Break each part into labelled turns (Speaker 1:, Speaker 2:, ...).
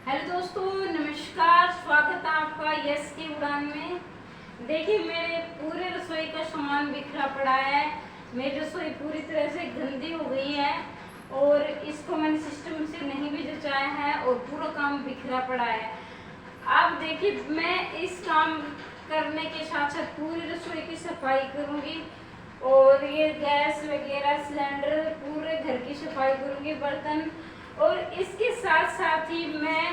Speaker 1: Hello दोस्तों, नमस्कार। स्वागत है आपका यस की उड़ान में। देखिए, मेरे पूरे रसोई का सामान बिखरा पड़ा है। मेरी रसोई पूरी तरह से गंदी हो गई है और इसको मैंने सिस्टम से नहीं भी जचाया है और पूरा काम बिखरा पड़ा है। आप देखिए, मैं इस काम करने के साथ साथ पूरी रसोई की सफाई करूंगी और ये गैस वगैरह सिलेंडर पूरे घर की सफाई करूंगी, बर्तन, और इसके साथ साथ ही मैं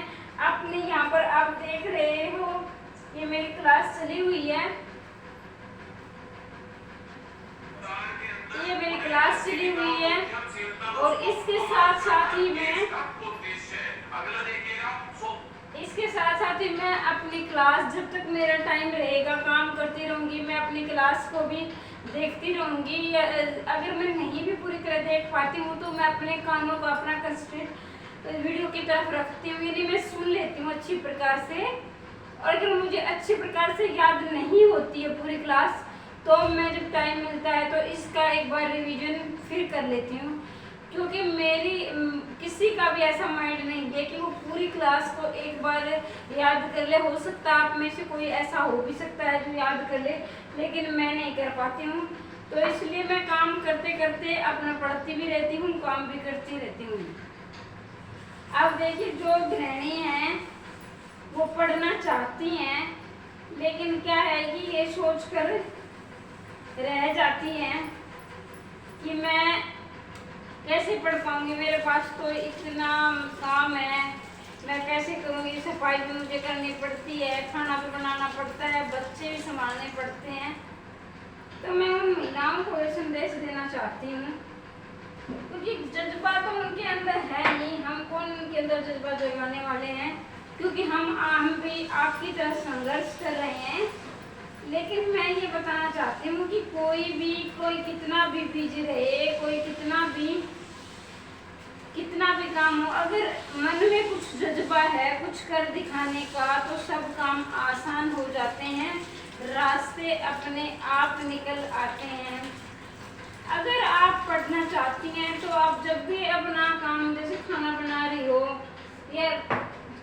Speaker 1: अपने यहाँ पर आप देख रहे हो ये मेरी क्लास चली हुई है। ये मेरी क्लास चली हुई है और इसके साथ ही मैं अपनी क्लास, जब तक मेरा टाइम रहेगा, काम करती रहूंगी। मैं अपनी क्लास को भी देखती रहूंगी। अगर मैं नहीं भी पूरी तरह देख पाती हूँ तो मैं अपने कानों को अपना कंसंट्रेट वीडियो की तरफ रखती हूँ, यानी मैं सुन लेती हूँ अच्छी प्रकार से। और अगर मुझे अच्छी प्रकार से याद नहीं होती है पूरी क्लास, तो मैं जब टाइम मिलता है तो इसका एक बार रिवीजन फिर कर लेती हूँ, क्योंकि मेरी किसी का भी ऐसा माइंड नहीं है कि वो पूरी क्लास को एक बार याद कर ले। हो सकता है आप में से कोई ऐसा हो भी सकता है जो याद कर ले, लेकिन मैं नहीं कर पाती हूँ। तो इसलिए मैं काम करते करते अपना पढ़ती भी रहती हूँ, काम भी करती रहती हूँ। अब देखिए, जो गृहिणी हैं वो पढ़ना चाहती हैं, लेकिन क्या है कि ये सोचकर रह जाती हैं कि मैं कैसे पढ़ पाऊंगी, मेरे पास तो इतना काम है, मैं कैसे करूंगी। सफाई भी मुझे करनी पड़ती है, खाना भी बनाना पड़ता है, बच्चे भी संभालने पड़ते हैं। तो मैं उन महिलाओं को ये संदेश देना चाहती हूँ, क्योंकि जज्बा तो उनके अंदर है नहीं, हम कौन उनके अंदर जज्बा जगाने वाले हैं, क्योंकि हम भी आपकी तरह संघर्ष कर रहे हैं। लेकिन मैं ये बताना चाहती हूँ कि कोई कितना भी बिजी रहे, कोई कितना भी काम हो, अगर मन में कुछ जज्बा है कुछ कर दिखाने का, तो सब काम आसान हो जाते हैं, रास्ते अपने आप निकल आते हैं। अगर आप पढ़ना चाहती हैं तो आप जब भी अपना काम, जैसे खाना बना रही हो या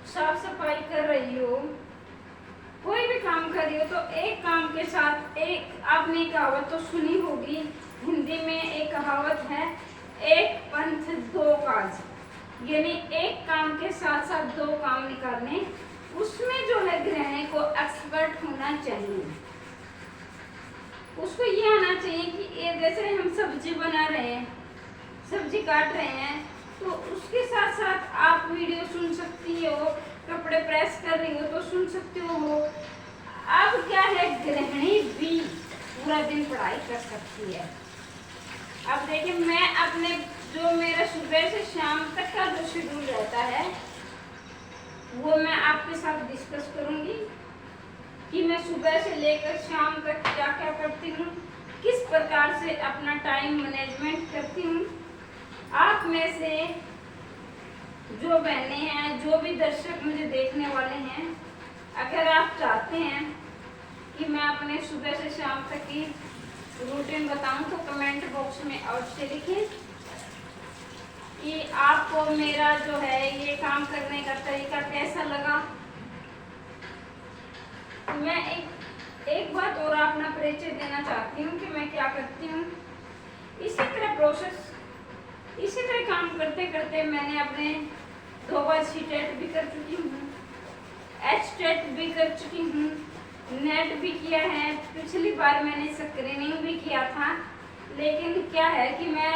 Speaker 1: साफ सफाई कर रही हो, कोई भी काम कर रही हो, तो एक काम के साथ एक, आपने कहावत तो सुनी होगी, हिंदी में एक कहावत है, एक पंथ दो काज, यानी एक काम के साथ साथ दो काम निकालने। उसमें जो है गृहिणी को एक्सपर्ट होना चाहिए। उसको ये आना चाहिए कि ये जैसे हम सब्जी बना रहे हैं, सब्जी काट रहे हैं, तो उसके साथ साथ आप वीडियो सुन सकती हो, कपड़े प्रेस कर रही हो तो सुन सकती हो। अब क्या है, गृहिणी भी पूरा दिन पढ़ाई कर सकती है। अब देखिए, मैं अपने जो मेरा सुबह से शाम तक का जो शेड्यूल रहता है वो मैं आपके साथ डिस्कस करूंगी कि मैं सुबह से लेकर शाम तक क्या क्या करती हूँ, किस प्रकार से अपना टाइम मैनेजमेंट करती हूँ। आप में से जो बहनें हैं, जो भी दर्शक मुझे देखने वाले हैं, अगर आप चाहते हैं कि मैं अपने सुबह से शाम तक की रूटीन बताऊं तो कमेंट बॉक्स में अवश्य लिखें कि आपको मेरा जो है ये काम करने का तरीका कैसा लगा। मैं एक बात और अपना परिचय देना चाहती हूँ कि मैं क्या करती हूँ। इसी तरह काम करते करते मैंने अपने 2 बार सीटेट भी कर चुकी हूँ, एचटेट भी कर चुकी हूँ, नेट भी किया है। पिछली बार मैंने स्क्रीनिंग भी किया था, लेकिन क्या है कि मैं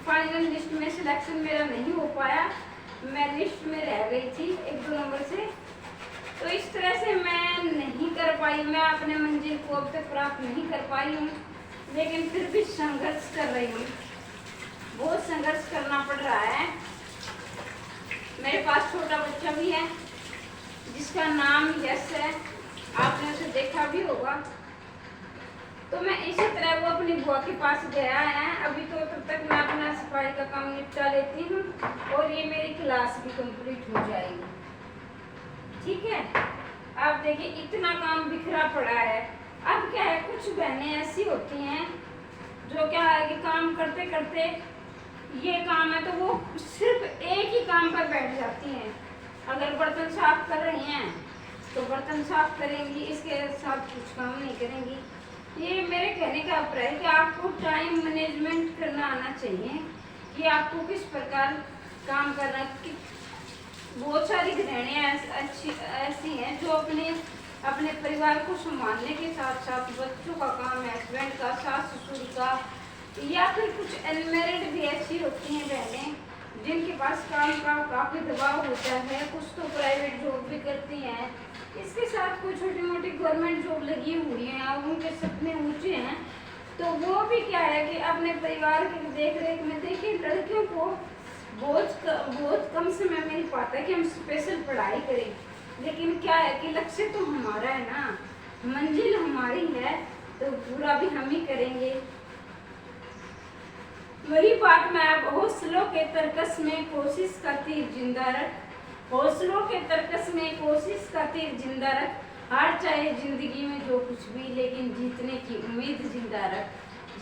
Speaker 1: फाइनल लिस्ट में सिलेक्शन मेरा नहीं हो पाया, मैं लिस्ट में रह गई थी 1-2 नंबर से। तो इस तरह से मैं नहीं कर पाई, मैं अपने मंजिल को अब तक प्राप्त नहीं कर पाई हूँ, लेकिन फिर भी संघर्ष कर रही हूँ। बहुत संघर्ष करना पड़ रहा है। मेरे पास छोटा बच्चा भी है जिसका नाम यश है, आपने उसे देखा भी होगा। तो मैं इसी तरह, वो अपनी बुआ के पास गया है अभी, तो तब तक मैं अपना सफाई का काम निपटा लेती हूँ और ये मेरी क्लास भी कंप्लीट हो जाएगी। ठीक है, अब देखिए इतना काम बिखरा पड़ा है। अब क्या है, कुछ बहनें ऐसी होती हैं जो क्या है कि काम करते करते ये काम है तो वो सिर्फ एक ही काम पर बैठ जाती हैं, अगर बर्तन साफ कर रही हैं तो बर्तन साफ करेंगी, इसके साथ कुछ काम नहीं करेंगी। ये मेरे कहने का अभिप्राय है कि आपको टाइम मैनेजमेंट करना आना चाहिए कि आपको किस प्रकार काम करना। बहुत सारी गृहिणियाँ ऐसी हैं जो अपने परिवार को संभालने के साथ साथ बच्चों का काम, हस्बैंड का, सास ससुर का, या फिर कुछ अनमेरिड भी ऐसी होती हैं बहनें जिनके पास काम का काफ़ी दबाव होता है। कुछ तो प्राइवेट जॉब भी करती हैं, इसके साथ कोई छोटी मोटी गवर्नमेंट जॉब लगी हुई है और उनके सपने ऊँचे हैं, तो वो भी क्या है कि अपने परिवार की देख रेख में। देखिए, लड़कियों को बहुत कम समय मिल पाता है कि हम स्पेशल पढ़ाई करें, लेकिन क्या है कि लक्ष्य तो हमारा है ना, मंजिल हमारी है, तो पूरा भी हम ही करेंगे। वही बात मैं अब हौसलों के तरकस में कोशिश का तीर जिंदा रख, हौसलों के तरकस में कोशिश का तीर जिंदा रख, हार चाहे जिंदगी में जो कुछ भी, लेकिन जीतने की उम्मीद जिंदा रख,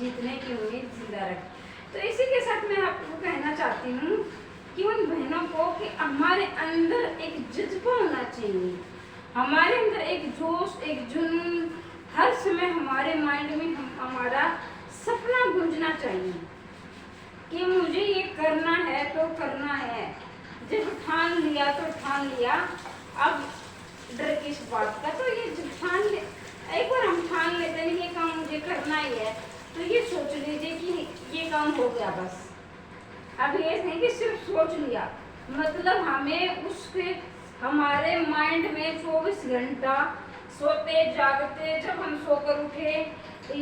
Speaker 1: जीतने की उम्मीद जिंदा रख। तो इसी के साथ मैं आपको कहना चाहती हूँ कि उन बहनों को कि हमारे अंदर एक जज्बा होना चाहिए, हमारे अंदर एक जोश, एक जुनून, हर समय हमारे माइंड में हमारा सपना गूंजना चाहिए कि मुझे ये करना है तो करना है। जब ठान लिया तो ठान लिया, अब डर किस बात का। तो ये जब एक बार हम ठान लेते हैं ये काम मुझे करना ही है, तो ये सोच लीजिए कि ये काम हो गया बस। अब ये नहीं कि सिर्फ सोच लिया, मतलब हमें उसके हमारे माइंड में 24 घंटा सोते जागते, जब हम सोकर उठे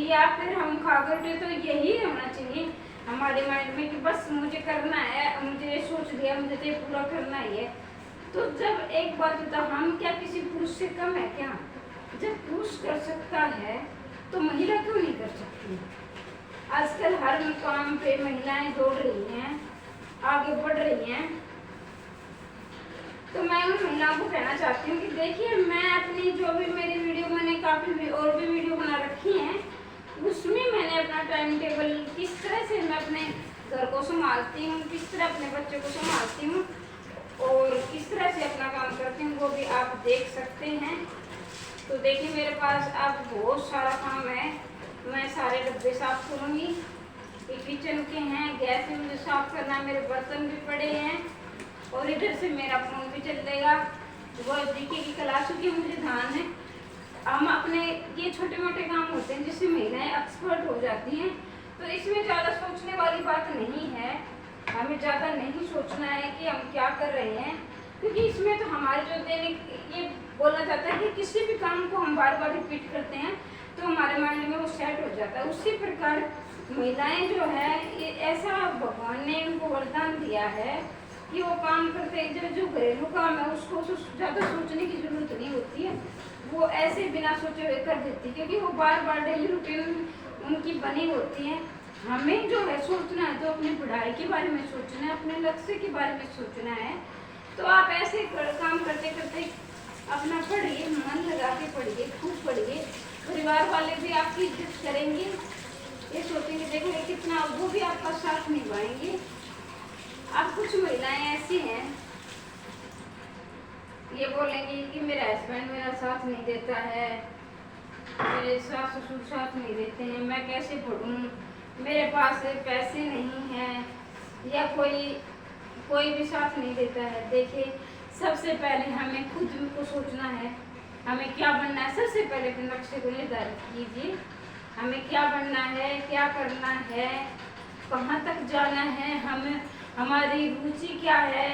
Speaker 1: या फिर हम खाकर उठे, तो यही होना चाहिए हमारे माइंड में कि बस मुझे करना है, मुझे सोच लिया, मुझे तो पूरा करना ही है। तो जब एक बात बता, हम क्या किसी पुरुष से कम है क्या? जब पुरुष कर सकता है तो महिला क्यों नहीं कर सकती? आजकल हर मुकाम पे महिलाएं दौड़ रही हैं, आगे बढ़ रही हैं। तो मैं उन महिलाओं को कहना चाहती हूँ कि देखिए, मैं अपनी जो भी मेरी वीडियो, मैंने काफ़ी और भी वीडियो बना रखी हैं, उसमें मैंने अपना टाइम टेबल किस तरह से मैं अपने घर को संभालती हूँ, किस तरह अपने बच्चे को संभालती हूँ और किस तरह से अपना काम करती हूँ, वो भी आप देख सकते हैं। तो देखिए, मेरे पास अब बहुत सारा काम है। मैं सारे डब्बे साफ करूँगी, ये किचन के हैं, गैस भी मुझे साफ करना है, मेरे बर्तन भी पड़े हैं और इधर से मेरा फोन भी चल देगा। वो देखिए की क्लासों की मुझे ध्यान है। हम अपने ये छोटे मोटे काम होते हैं जिसमें महिलाएं एक्सपर्ट हो जाती हैं, तो इसमें ज़्यादा सोचने वाली बात नहीं है। हमें ज़्यादा नहीं सोचना है कि हम क्या कर रहे हैं, क्योंकि इसमें तो हमारे जो दैनिक ये बोला जाता है कि किसी भी काम को हम बार बार रिपीट करते हैं तो हमारे माइंड में वो सेट हो जाता है। उसी प्रकार महिलाएं जो है, ये ऐसा भगवान ने उनको वरदान दिया है कि वो काम करते हैं, जो घरेलू काम है उसको ज़्यादा सोचने की जरूरत नहीं होती है, वो ऐसे बिना सोचे हुए कर देती, क्योंकि वो बार बार डेली रूटीन उनकी बनी होती है। हमें जो है सोचना है तो अपनी पढ़ाई के बारे में सोचना है, अपने लक्ष्य के बारे में सोचना है। तो आप ऐसे काम करते करते अपना पढ़िए, मन लगा के पढ़िए, खूब पढ़िए, परिवार वाले भी आपकी इज्जत करेंगे, ये सोचेंगे देखो ये कितना, वो भी आपका साथ निभाएंगे। अब कुछ महिलाएं ऐसी हैं, ये बोलेंगी कि मेरा हस्बैंड मेरा साथ नहीं देता है, मेरे सास ससुर साथ नहीं देते हैं, मैं कैसे पढ़ूं, मेरे पास पैसे नहीं हैं, या कोई भी साथ नहीं देता है। देखिए, सबसे पहले हमें खुद को सोचना है, हमें क्या बनना है। सबसे पहले अपने लक्ष्य को निर्धारित कीजिए, हमें क्या बनना है, क्या करना है, कहाँ तक जाना है, हमारी रुचि क्या है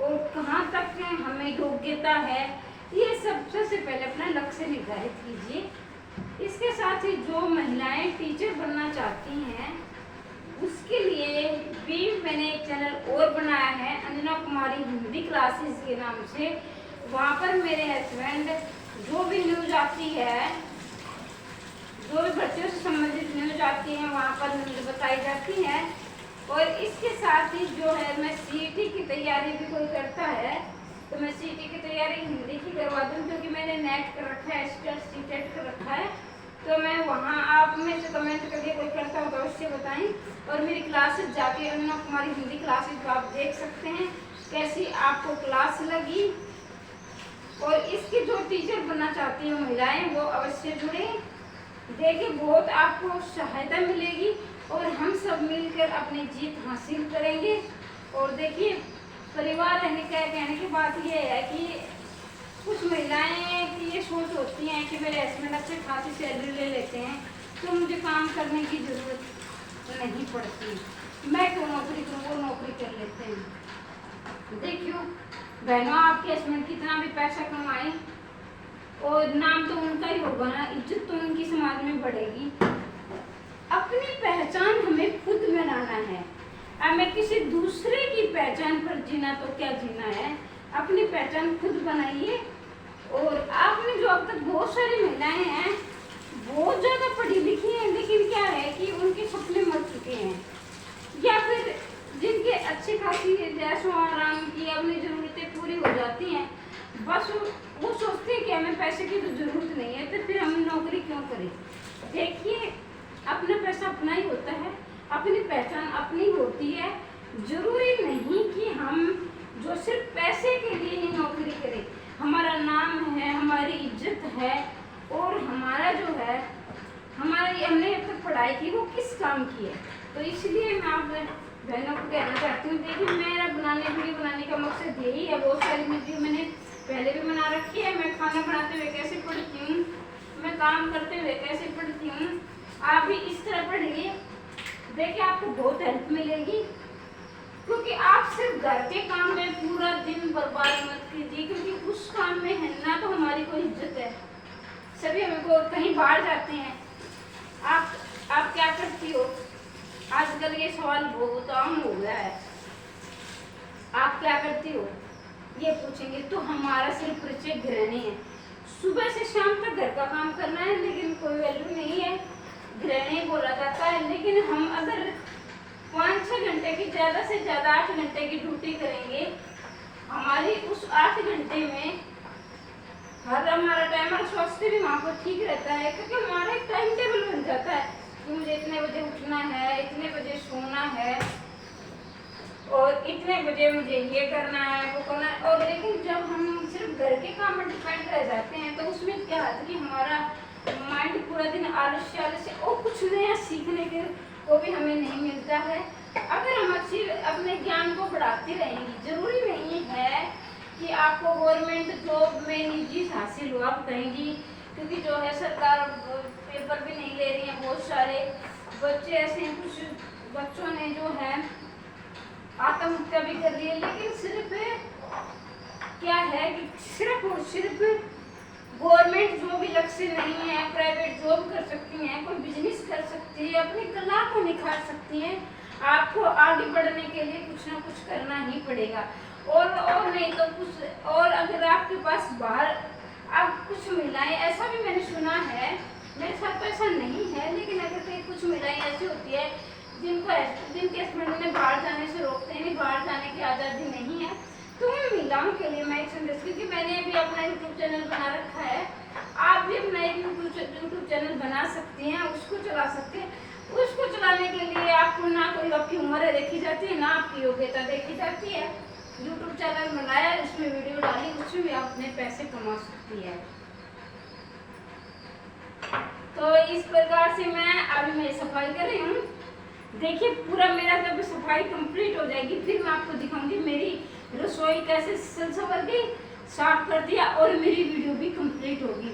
Speaker 1: और कहाँ तक हमें योग्यता है, ये सबसे पहले अपना लक्ष्य निर्धारित कीजिए। इसके साथ ही जो महिलाएं टीचर बनना चाहती हैं उसके लिए भी मैंने एक चैनल और बनाया है, अंजना कुमारी हिंदी क्लासेस के नाम से। वहाँ पर मेरे हस्बैंड जो भी न्यूज आती है, जो भी बच्चों से संबंधित न्यूज आती है, वहाँ पर न्यूज बताई जाती है। और इसके साथ ही जो है, मैं सीईटी की तैयारी भी कोई करता है तो मैं सीईटी की तैयारी हिंदी की करवा दूँ, क्योंकि मैंने नेट कर रखा है, सीटेट कर रखा है। तो मैं वहाँ, आप में से कमेंट करके कोई करता होगा उससे बताएं। और मेरी क्लासेस जाके अंजना कुमारी हिंदी क्लासेस को आप देख सकते हैं, कैसी आप आपको क्लास लगी और इसकी जो टीचर बनना चाहती है महिलाएं वो अवश्य जुड़े। देखिए बहुत आपको सहायता मिलेगी और हम सब मिलकर अपनी जीत हासिल करेंगे। और देखिए परिवार रहने का कहने की बात ये है कि कुछ महिलाएं की ये सोच होती हैं कि मेरे हस्बैंड अच्छे खासी सैलरी ले लेते हैं तो मुझे काम करने की ज़रूरत नहीं पड़ती, मैं क्यों नौकरी करूँ, वो नौकरी कर लेते हैं। देखियो बहनों, आपके हस्बैंड कितना भी पैसा कमाए और नाम तो उनका ही होगा ना, इज्जत तो उनकी समाज में बढ़ेगी। अपनी पहचान हमें खुद बनाना है, हमें किसी दूसरे की पहचान पर जीना तो क्या जीना है। अपनी पहचान खुद बनाइए। और आपने जो अब तक बहुत सारी महिलाएं हैं बहुत ज़्यादा पढ़ी लिखी हैं, लेकिन क्या है कि उनके सपने मर चुके हैं, या फिर जिनके अच्छी खासी ऐशो आराम की अपनी ज़रूरतें पूरी हो जाती हैं, बस वो सोचते हैं कि हमें पैसे की तो ज़रूरत नहीं है, तो फिर हम नौकरी क्यों करें। देखिए अपना पैसा अपना ही होता है, अपनी पहचान अपनी होती है। ज़रूरी नहीं कि हम जो सिर्फ पैसे के लिए ही नौकरी करें। हमारा नाम है, हमारी इज्जत है और हमारा जो है हमारी हमने अब तक पढ़ाई की वो किस काम की है। तो इसलिए मैं आप बहनों को कहना चाहती हूँ, देखिए मेरा वीडियो बनाने का मकसद यही है। बहुत सारी वीडियो मैंने पहले भी बना रखी है, मैं खाना बनाते हुए कैसे पढ़ती हूँ, मैं काम करते हुए कैसे पढ़ती हूँ, आप भी इस तरह पढ़िए। देखिए आपको बहुत हेल्प मिलेगी, क्योंकि आप सिर्फ घर के काम में पूरा दिन बर्बाद मत कीजिए, क्योंकि उस काम में है ना तो हमारी कोई इज्जत है। सभी हमको कहीं बाहर जाते हैं, आप क्या करती हो, आजकल ये सवाल बहुत आम हो गया है, आप क्या करती हो ये पूछेंगे तो हमारा सिर्फ परिचय गृहिणी है। सुबह से शाम तक घर का काम करना है, लेकिन कोई वैल्यू नहीं है, गृहिणी बोला जाता है। लेकिन हम अगर 5-6 घंटे की ज़्यादा से ज़्यादा 8 घंटे की ड्यूटी करेंगे, हमारी उस 8 घंटे में हर हमारा टाइम और स्वास्थ्य भी वहाँ पर ठीक रहता है, क्योंकि हमारा एक टाइम टेबल बन जाता है कि मुझे इतने बजे उठना है, इतने बजे सोना है और इतने बजे मुझे ये करना है वो करना है। और लेकिन जब हम सिर्फ घर के काम पर डिपेंड रह जाते हैं तो उसमें क्या है कि हमारा माइंड पूरा दिन आलस्य और कुछ नया सीखने के को भी हमें नहीं मिलता है। अगर हम अच्छी अपने ज्ञान को बढ़ाते रहेंगे, जरूरी नहीं है कि आपको गवर्नमेंट जॉब में निजी हासिल हो, आप कहेंगी, क्योंकि जो है सरकार पेपर भी नहीं ले रही है। बहुत सारे बच्चे ऐसे हैं, कुछ बच्चों ने जो है आत्महत्या भी कर ली है। लेकिन सिर्फ क्या है कि सिर्फ और सिर्फ गवर्नमेंट जॉब भी लक्ष्य नहीं है, प्राइवेट जॉब कर सकती हैं, कोई बिजनेस कर सकती है, अपनी कला को निखार सकती हैं। आपको आगे बढ़ने के लिए कुछ ना कुछ करना ही पड़ेगा और नहीं तो कुछ। और अगर आपके पास बाहर आप कुछ महिलाएं, ऐसा भी मैंने सुना है, मेरे साथ तो ऐसा नहीं है, लेकिन अगर कहीं कुछ महिलाएं ऐसी होती है जिनके हस्बैंड ने बाहर जाने से रोकते हैं, बाहर जाने की आज़ादी नहीं है, तो उन महिलाओं के लिए मैं एक संदेश, क्योंकि मैंने भी अपना यूट्यूब चैनल बना रखा है, आप भी अपना एक यूट्यूब चैनल बना सकती हैं, उसको चला सकते हैं। उसको चलाने के लिए आपको ना कोई आपकी उम्र देखी जाती है, ना आपकी योग्यता देखी जाती है। यूट्यूब चैनल बनाया, उसमें वीडियो डाली, उसमें भी आप अपने पैसे कमा सकती है। तो इस प्रकार से मैं सफाई कर रही हूँ। देखिए पूरा मेरा जब सफाई कंप्लीट हो जाएगी फिर मैं आपको दिखाऊंगी मेरी रसोई कैसे संवर गई, साफ कर दिया और मेरी वीडियो भी कंप्लीट होगी।